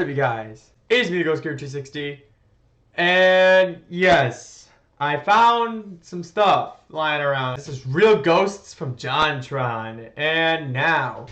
up, you guys? It's me, the Ghost Gear 260, and yes, I found some stuff lying around. This is real ghosts from JonTron, and now,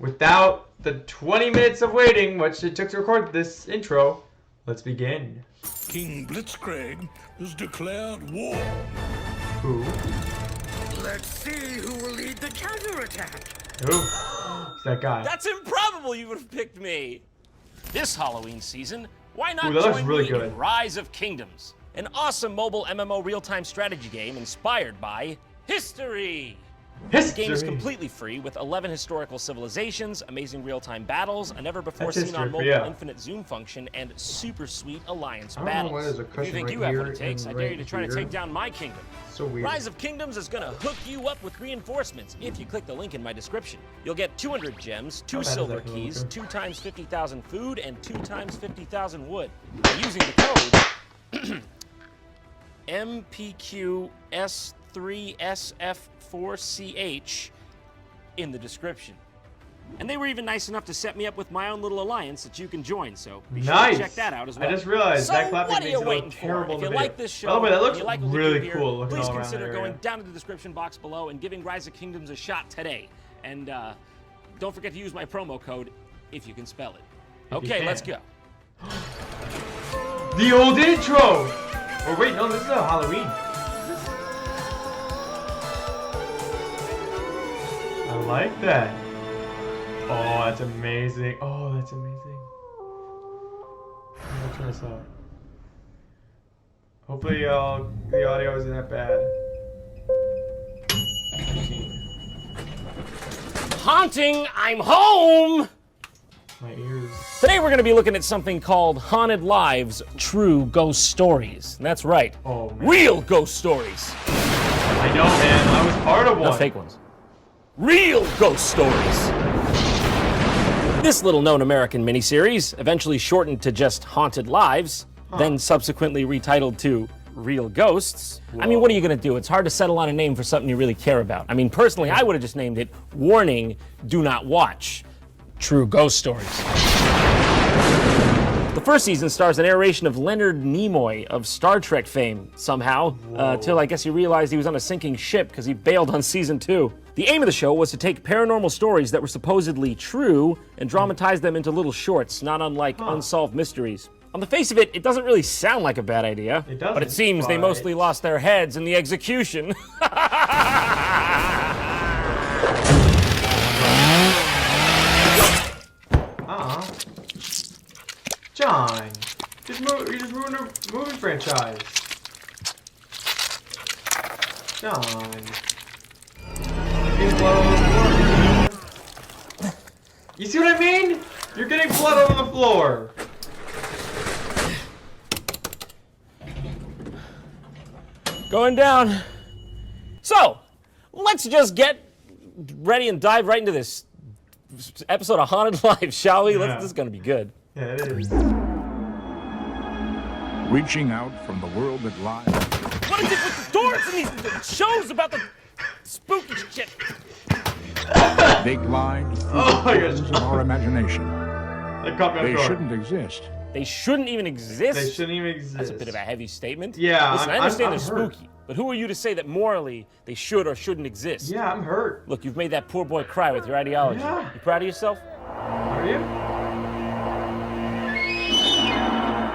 without the 20 minutes of waiting, which it took to record this intro, let's begin. King Blitzkrieg has declared war. Who? Let's see who will lead the counterattack. Who? It's that guy. That's improbable you would have picked me. This Halloween season, why not Ooh, that looks join really me good. in Rise of Kingdoms, an awesome mobile MMO real-time strategy game inspired by history. The game is completely free with 11 historical civilizations, amazing real-time battles, a never-before-seen-on-mobile infinite zoom function, and super sweet alliance battles. If you think you have what it takes, I dare you to try to take down my kingdom. So weird. Rise of Kingdoms is gonna hook you up with reinforcements if you click the link in my description. You'll get 200 gems, 2 silver keys, 2 times 50,000 food, and 2 times 50,000 wood. Using the code MPQS3SF4CH in the description. And they were even nice enough to set me up with my own little alliance that you can join, so be sure to check that out as well. I just realized that what clapping are makes you it waiting look for? terrible If in you the like video. this show, By the way, that and looks you like what we really do here, cool looking please all around consider that going area. down to the description box below and giving Rise of Kingdoms a shot today. And don't forget to use my promo code if you can spell it. Okay, let's go. The old intro! Or wait, no, this is a Halloween. I like that. Oh, that's amazing. Oh, that's amazing. I'm gonna turn this off. Hopefully, the audio isn't that bad. Haunting, I'm home! My ears. Today we're going to be looking at something called Haunted Lives, True Ghost Stories. And that's right. Oh, man. Real ghost stories. I know, man. I was part of one. No fake ones. Real ghost stories. This little-known American miniseries, eventually shortened to just Haunted Lives, then subsequently retitled to Real Ghosts. Whoa. I mean, what are you going to do? It's hard to settle on a name for something you really care about. I mean, personally, I would have just named it Warning, Do Not Watch. True Ghost Stories. The first season stars a narration of Leonard Nimoy of Star Trek fame, somehow, till I guess he realized he was on a sinking ship because he bailed on season 2. The aim of the show was to take paranormal stories that were supposedly true and dramatize them into little shorts, not unlike Unsolved Mysteries. On the face of it, it doesn't really sound like a bad idea, but it seems they mostly lost their heads in the execution. John, you just ruined a movie franchise. John. You see what I mean? You're getting blood on the floor. Going down. So, let's just get ready and dive right into this episode of Haunted Lives, shall we? Yeah. This is going to be good. Yeah, it is. Reaching out from the world that lies. What is it with the doors and these shows about the spooky shit? They glide through Oh my the gosh. curtains of our imagination. That caught me off They guard. shouldn't exist. They shouldn't even exist? They shouldn't even exist. That's a bit of a heavy statement. Yeah, Listen, I understand I'm they're hurt. spooky, but who are you to say that morally they should or shouldn't exist? Yeah, I'm hurt. Look, you've made that poor boy cry with your ideology. Yeah. You proud of yourself? Are you?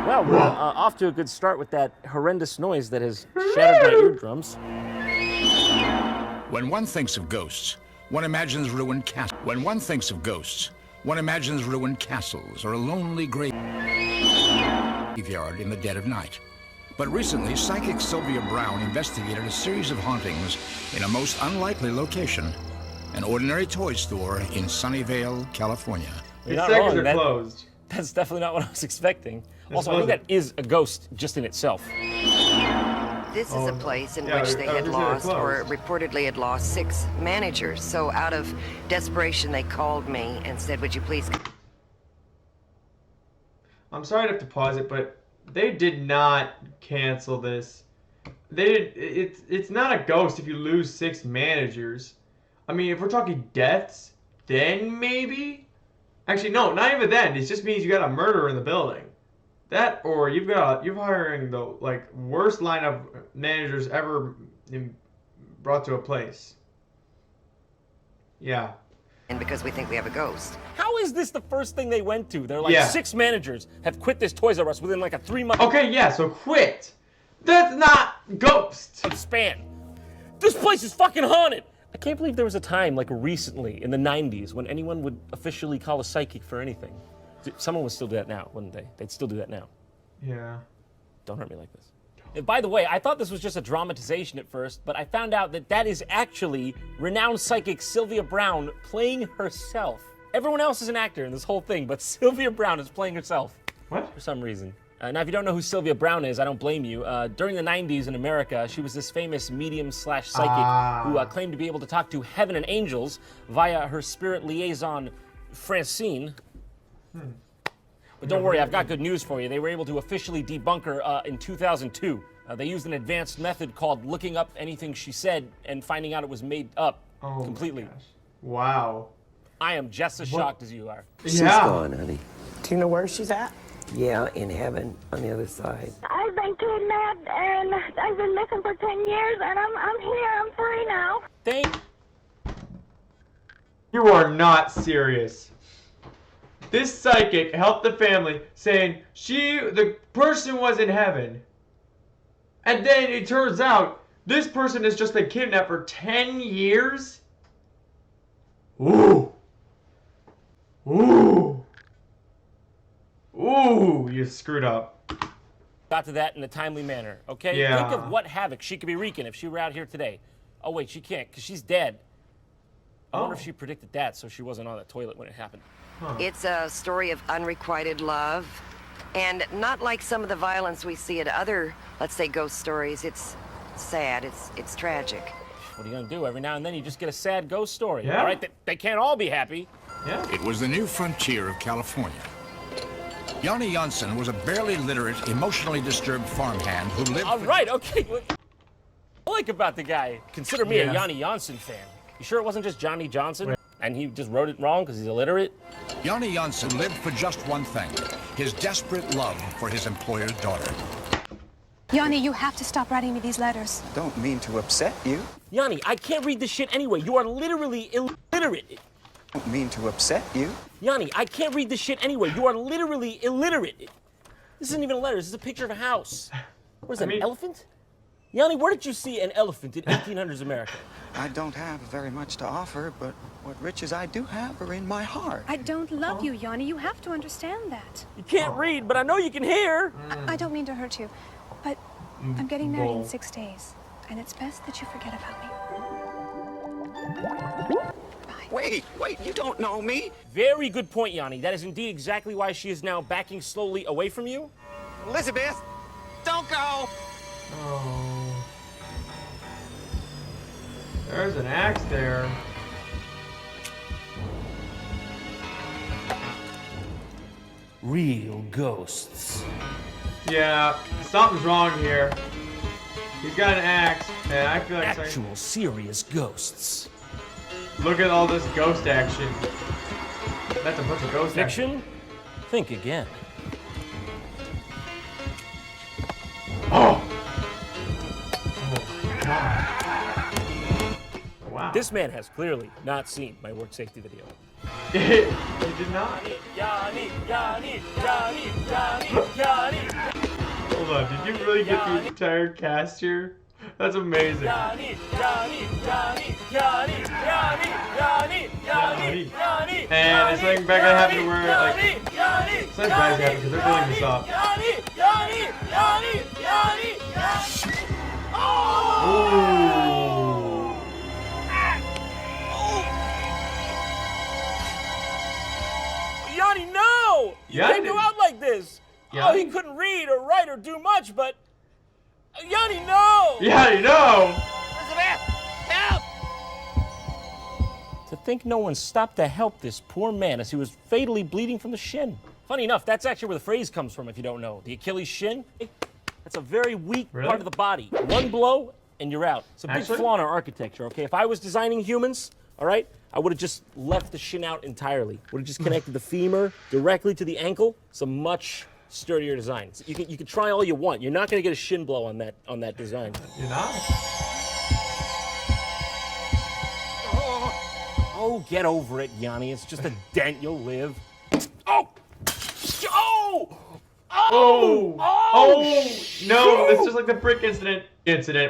Well, we're off to a good start with that horrendous noise that has shattered my eardrums. When one thinks of ghosts, one imagines ruined castles. When one thinks of ghosts, one imagines ruined castles or a lonely graveyard in the dead of night. But recently, psychic Sophia Brown investigated a series of hauntings in a most unlikely location, an ordinary toy store in Sunnyvale, California. You're These not seconds wrong. are closed. That's definitely not what I was expecting. Also, I wasn't. think that is a ghost just in itself. This is a place in yeah, which they I had was gonna lost, or close. reportedly had lost, 6 managers. So out of desperation, they called me and said, would you please... I'm sorry to have to pause it, but they did not cancel this. It's not a ghost if you lose 6 managers. I mean, if we're talking deaths, then maybe. Actually, no, not even then. It just means you got a murderer in the building. That, or you're hiring the like worst line of managers ever brought to a place. Yeah. And because we think we have a ghost. How is this the first thing they went to? They're like, Yeah. 6 managers have quit this Toys R Us within like a 3-month Okay, yeah, so quit. That's not ghost. span. This place is fucking haunted. I can't believe there was a time, like recently, in the 90s, when anyone would officially call a psychic for anything. Someone would still do that now, wouldn't they? They'd still do that now. Yeah. Don't hurt me like this. And by the way, I thought this was just a dramatization at first, but I found out that that is actually renowned psychic Sylvia Browne playing herself. Everyone else is an actor in this whole thing, but Sylvia Browne is playing herself. What? For some reason. Now, if you don't know who Sylvia Browne is, I don't blame you. During the 90s in America, she was this famous medium/psychic who claimed to be able to talk to heaven and angels via her spirit liaison, Francine. But don't worry, I've got good news for you. They were able to officially debunk her in 2002. They used an advanced method called looking up anything she said and finding out it was made up completely. My gosh. Wow. I am just as shocked as you are. She's Yeah. gone, honey. Do you know where she's at? Yeah, in heaven, on the other side. I've been kidnapped and I've been missing for 10 years and I'm here. I'm free now. Thank You are not serious. This psychic helped the family, saying the person was in heaven. And then it turns out this person has just been kidnapped for 10 years? Ooh. Ooh. Ooh, you screwed up. got to that in a timely manner, okay? Yeah. Think of what havoc she could be wreaking if she were out here today. Oh, wait, she can't, because she's dead. I wonder if she predicted that so she wasn't on the toilet when it happened. It's a story of unrequited love, and not like some of the violence we see at other, let's say, ghost stories. It's sad. It's tragic. What are you gonna do? Every now and then you just get a sad ghost story. Yeah. All right, they can't all be happy. Yeah. It was the new frontier of California. Yanni Janssen was a barely literate, emotionally disturbed farmhand who lived... All right, okay. What I like about the guy, consider me a Yeah. Yanni Janssen fan. You sure it wasn't just Johnny Johnson? And he just wrote it wrong because he's illiterate? Yanni Janssen lived for just one thing, his desperate love for his employer's daughter. Yanni, you have to stop writing me these letters. Don't mean to upset you. Yanni, I can't read this shit anyway. You are literally illiterate. Don't mean to upset you. Yanni, I can't read this shit anyway. You are literally illiterate. This isn't even a letter. This is a picture of a house. What is that, an elephant? Yanni, where did you see an elephant in 1800s America? I don't have very much to offer, but what riches I do have are in my heart. I don't love you, Yanni. You have to understand that. You can't read, but I know you can hear. I don't mean to hurt you, but I'm getting married in 6 days, and it's best that you forget about me. Wait, you don't know me? Very good point, Yanni. That is indeed exactly why she is now backing slowly away from you. Elizabeth, don't go! Oh. There's an axe there. Real ghosts. Yeah, something's wrong here. He's got an axe, and I feel like Actual serious ghosts. look at all this ghost action. That's a bunch of ghost action. Fiction? Think again. Oh! Oh, God. Wow. This man has clearly not seen my work safety video. He did not. Yanni, Yanni, Yanni, Yanni, Yanni. Hold on, did you really get the entire cast here? That's amazing. Yanni, Yanni, Yanni, Yanni, Yanni, Yanni, Yanni, Yanni. And it's like Becca having to wear like some guys happy because they're building this up. Yanni, Yanni, Yanni, Yanni, Yanni. Ooh. Yanni, no! You Yanni can't go didn't- out like this. Oh, Yanni- he couldn't read or write or do much, but Yanni, no! Yeah, you know. Elizabeth, help! To think no one stopped to help this poor man as he was fatally bleeding from the shin. Funny enough, that's actually where the phrase comes from if you don't know. The Achilles shin, that's a very weak part of the body. One blow and you're out. It's a big Actually? flaw in our architecture, okay? If I was designing humans, all right? I would have just left the shin out entirely. Would have just connected the femur directly to the ankle. It's a much sturdier design. So you can try all you want. You're not gonna get a shin blow on that design. You're not? Oh, get over it, Yanni. It's just a dent. You'll live. Oh! Oh! Oh! Oh! Shoot! No, it's just like the brick incident.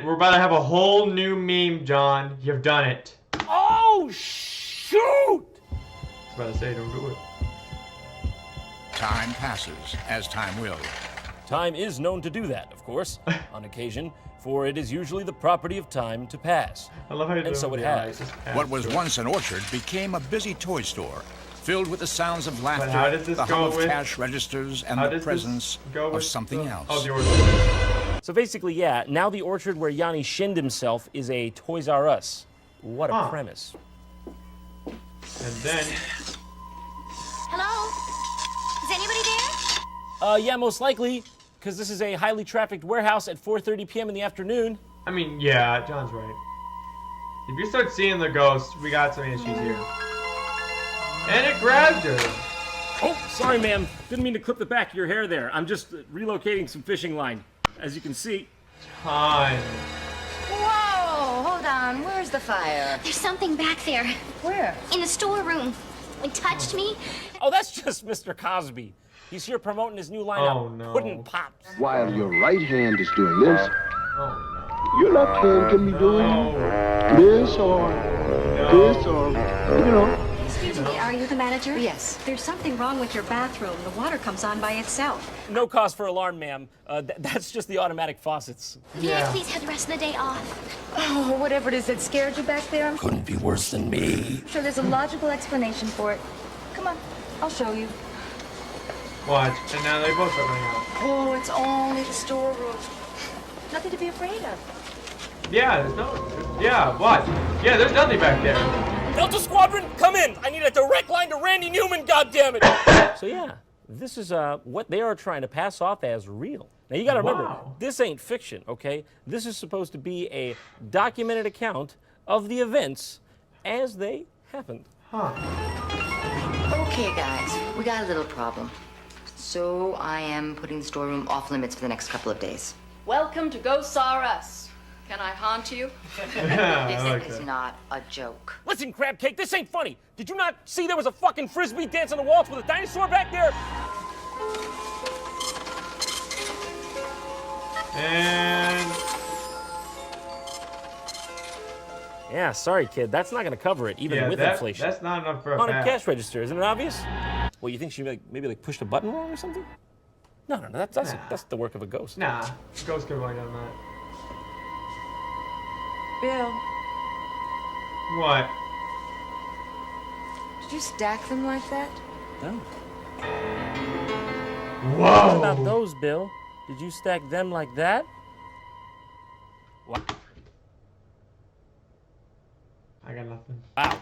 We're about to have a whole new meme, John. You've done it. Oh, shoot! I was about to say, don't do it. Time passes, as time will. Time is known to do that, of course, on occasion, for it is usually the property of time to pass. I love how you do And so it yeah, has. What was once an orchard became a busy toy store, filled with the sounds of how laughter, does this the hum go of with- cash registers, and How the does presence this go of with something else. Oh, the orchard. So basically, yeah, now the orchard where Yanni shinned himself is a Toys R Us. What a premise. And then... Hello? Is anybody there? Yeah, most likely, because this is a highly trafficked warehouse at 4:30 p.m. in the afternoon. I mean, yeah, John's right. If you start seeing the ghost, we got some issues here. And it grabbed her. Oh, sorry, ma'am. Didn't mean to clip the back of your hair there. I'm just relocating some fishing line. As you can see. Time. Whoa, hold on. Where's the fire? There's something back there. Where? In the storeroom. It touched me. Oh, that's just Mr. Cosby. He's here promoting his new lineup, Oh, no. Puddin' Pops. While your right hand is doing this, Oh, your left hand can be doing this or this or, you know. Excuse me, are you the manager? Yes. There's something wrong with your bathroom. The water comes on by itself. No cause for alarm, ma'am. That's just the automatic faucets. May I please have the rest of the day off? Oh, whatever it is that scared you back there, I'm Couldn't be worse than me. sure there's a logical explanation for it. Come on, I'll show you. Watch. And now they both are running out. Oh, it's only the storeroom. Nothing to be afraid of. Yeah, there's no... Yeah, what? Yeah, there's nothing back there. Delta Squadron, come in! I need a direct line to Randy Newman, goddammit! So yeah, this is what they are trying to pass off as real. Now you gotta remember, Wow. this ain't fiction, okay? This is supposed to be a documented account of the events as they happened. Okay, guys, we got a little problem. So I am putting the storeroom off limits for the next couple of days. Welcome to Ghosts R Us. Can I haunt you? This is not a joke. Listen, Crab Cake, this ain't funny. Did you not see there was a fucking frisbee dance on the walls with a dinosaur back there? And... Yeah, sorry, kid. That's not gonna cover it, even Yeah, with that, inflation. that's not enough for a Haunted bat. cash register, isn't it obvious? Well, you think she maybe pushed a button wrong or something? No, that's the work of a ghost. Nah, ghost could have only done that. Bill, What? did you stack them like that? No. Whoa! What about those, Bill? Did you stack them like that? What? I got nothing. Wow.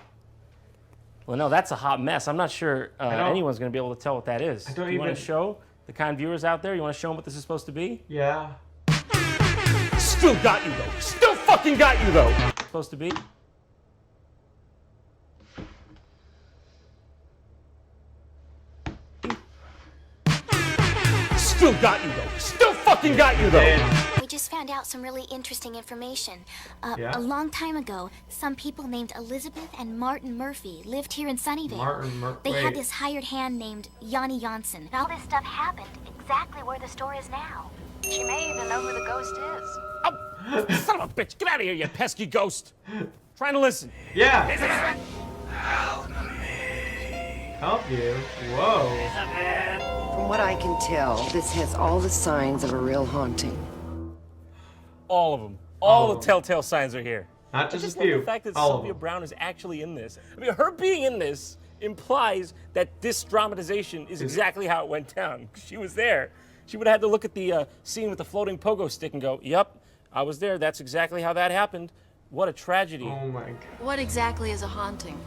Well, no, that's a hot mess. I'm not sure anyone's going to be able to tell what that is. I don't Do you want even- to show the kind viewers out there? You want to show them what this is supposed to be? Yeah. Still got you, though. Still fucking got you, though. Supposed to be? Still got you, though. Still fucking got you, though. We just found out some really interesting information. Yeah? A long time ago, some people named Elizabeth and Martin Murphy lived here in Sunnyvale. They had this hired hand named Yanni Janssen. And all this stuff happened exactly where the store is now. She may even know who the ghost is. Son of a bitch, get out of here, you pesky ghost. Trying to listen. Yeah! Help you? Whoa. From what I can tell, this has all the signs of a real haunting. All of them. All the telltale signs are here. Not I just just a love few. the fact that All of Sophia them. Brown is actually in this. I mean, her being in this implies that this dramatization is exactly how it went down. She was there. She would have had to look at the scene with the floating pogo stick and go, yep, I was there. That's exactly how that happened. What a tragedy. Oh my god. What exactly is a haunting?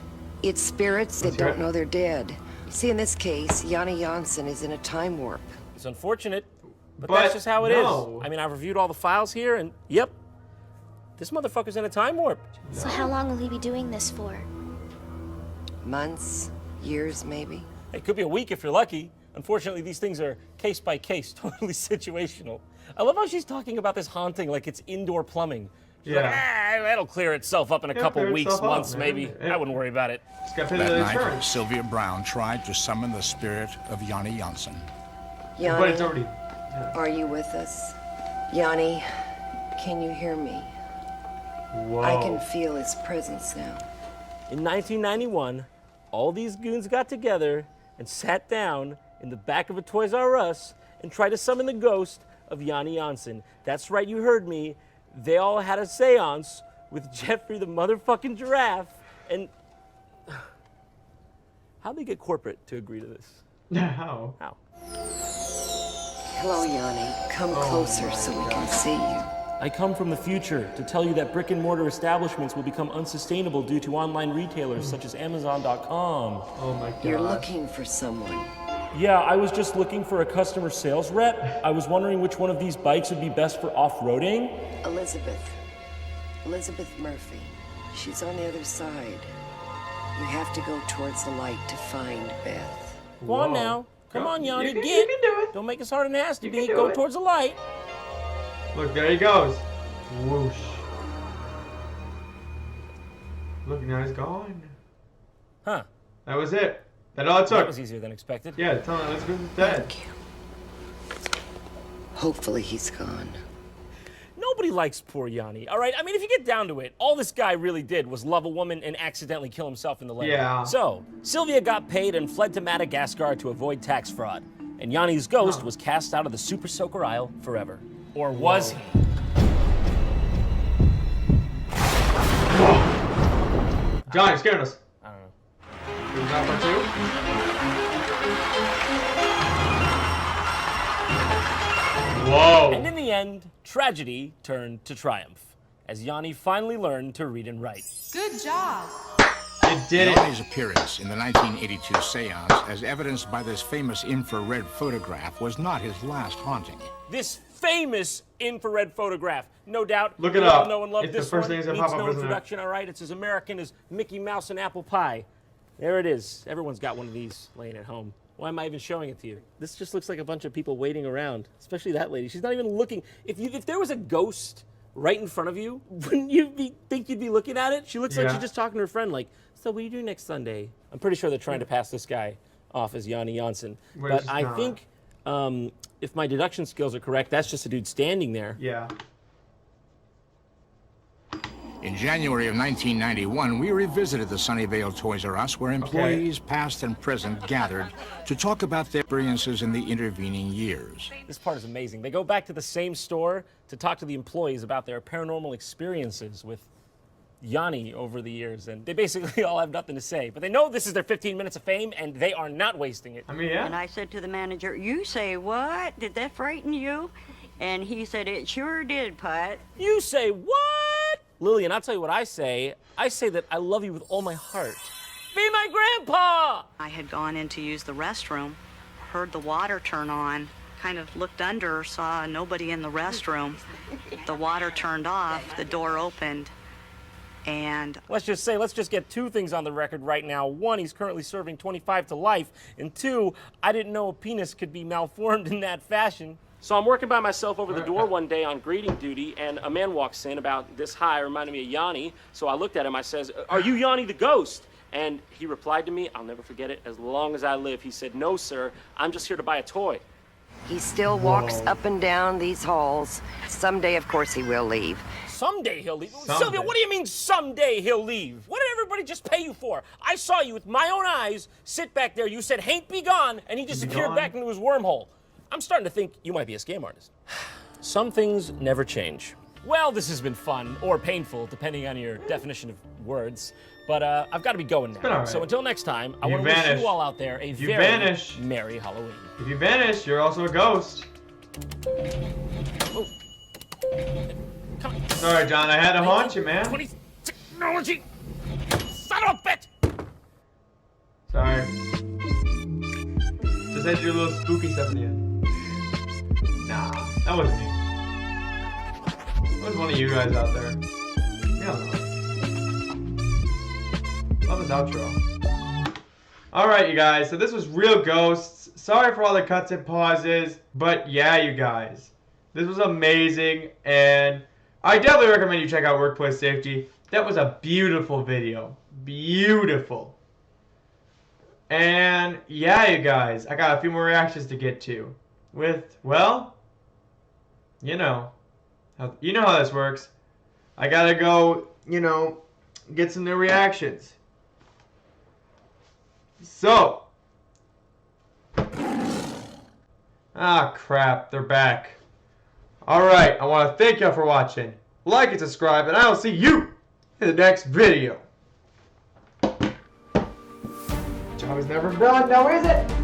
It's spirits that Let's hear don't it. know they're dead. See, in this case, Yanni Janssen is in a time warp. It's unfortunate, but But that's just how it is. no. I mean, I've reviewed all the files here, and yep, this motherfucker's in a time warp. So how long will he be doing this for? Months? Years, maybe? It could be a week if you're lucky. Unfortunately, these things are case by case, totally situational. I love how she's talking about this haunting like it's indoor plumbing. She's like, that'll clear itself up in a couple weeks, months, maybe. I wouldn't worry about it. That night, Sylvia Brown tried to summon the spirit of Yanni Janssen. Yanni, are you with us? Yanni, can you hear me? Whoa. I can feel his presence now. In 1991, all these goons got together and sat down in the back of a Toys R Us and tried to summon the ghost of Yanni Janssen. That's right, you heard me. They all had a seance with Jeffrey the motherfucking giraffe. And how'd they get corporate to agree to this? How? How? Hello, Yanni. Come closer so we can see you. I come from the future to tell you that brick and mortar establishments will become unsustainable due to online retailers such as Amazon.com. Oh my God. You're looking for someone. Yeah, I was just looking for a customer sales rep. I was wondering which one of these bikes would be best for off-roading. Elizabeth Murphy. She's on the other side. You have to go towards the light to find Beth. Go on now. Come on, Yanni, you can do it. Don't make us hard and nasty, You can B. do Go it. towards the light. Look, there he goes. Whoosh. Look, now he's gone. Huh. That was it. That's all it took. That was easier than expected. Yeah, tell him Elizabeth is dead. Thank you. Hopefully he's gone. Nobody likes poor Yanni, all right? I mean, if you get down to it, all this guy really did was love a woman and accidentally kill himself in the leg. Yeah. So, Sylvia got paid and fled to Madagascar to avoid tax fraud. And Yanni's ghost was cast out of the Super Soaker aisle forever. Or was he? John, you're scaring us. I don't know. Is that part two? Whoa. And in the end, tragedy turned to triumph, as Yanni finally learned to read and write. Good job. You did it. Yanni's appearance in the 1982 seance, as evidenced by this famous infrared photograph, was not his last haunting. This famous infrared photograph, no doubt. Look it we all up. know and love It's this the first one. thing that's Needs pop up, no isn't it? introduction, all right? It's as American as Mickey Mouse and apple pie. There it is. Everyone's got one of these laying at home. Why am I even showing it to you? This just looks like a bunch of people waiting around, especially that lady. She's not even looking. If there was a ghost right in front of you, wouldn't you think you'd be looking at it? She looks like she's just talking to her friend, like, so what do you do next Sunday? I'm pretty sure they're trying to pass this guy off as Yanni Janssen. But I think if my deduction skills are correct, that's just a dude standing there. Yeah. In January of 1991, we revisited the Sunnyvale Toys R Us, where employees past and present gathered to talk about their experiences in the intervening years. This part is amazing. They go back to the same store to talk to the employees about their paranormal experiences with Yanni over the years, and they basically all have nothing to say. But they know this is their 15 minutes of fame, and they are not wasting it. I mean, yeah. And I said to the manager, "You say what? Did that frighten you?" And he said, "It sure did, Put." You say what? Lillian, I'll tell you what I say. I say that I love you with all my heart. Be my grandpa! I had gone in to use the restroom, heard the water turn on, kind of looked under, saw nobody in the restroom. The water turned off, the door opened, and... Let's just get two things on the record right now. One, he's currently serving 25 to life. And two, I didn't know a penis could be malformed in that fashion. So I'm working by myself over the door one day on greeting duty, and a man walks in about this high, reminded me of Yanni. So I looked at him, I says, "Are you Yanni the ghost?" And he replied to me, I'll never forget it, as long as I live. He said, "No, sir, I'm just here to buy a toy." He still walks up and down these halls. Someday, of course, he will leave. Someday he'll leave? Sylvia, what do you mean someday he'll leave? What did everybody just pay you for? I saw you with my own eyes sit back there. You said, "Hain't be gone," and he disappeared back into his wormhole. I'm starting to think you might be a scam artist. Some things never change. Well, this has been fun, or painful, depending on your definition of words. But I've got to be going now. Right. So until next time, I want to wish you all out there a very merry Halloween. If you vanish, you're also a ghost. Oh. Come on. Sorry, John, I had to haunt you, man. Technology! Son of a bitch! Sorry. Just had to do a little spooky stuff in the end. Nah, that wasn't me. It was one of you guys out there. Yeah, I don't know. Love his outro. Alright, you guys, so this was Real Ghosts. Sorry for all the cuts and pauses, but yeah, you guys. This was amazing, and I definitely recommend you check out Workplace Safety. That was a beautiful video. Beautiful. And yeah, you guys, I got a few more reactions to get to. With, well, you know how this works. I gotta go, get some new reactions. So. Ah, crap, they're back. Alright, I want to thank y'all for watching. Like and subscribe, and I will see you in the next video. Job is never done, now is it?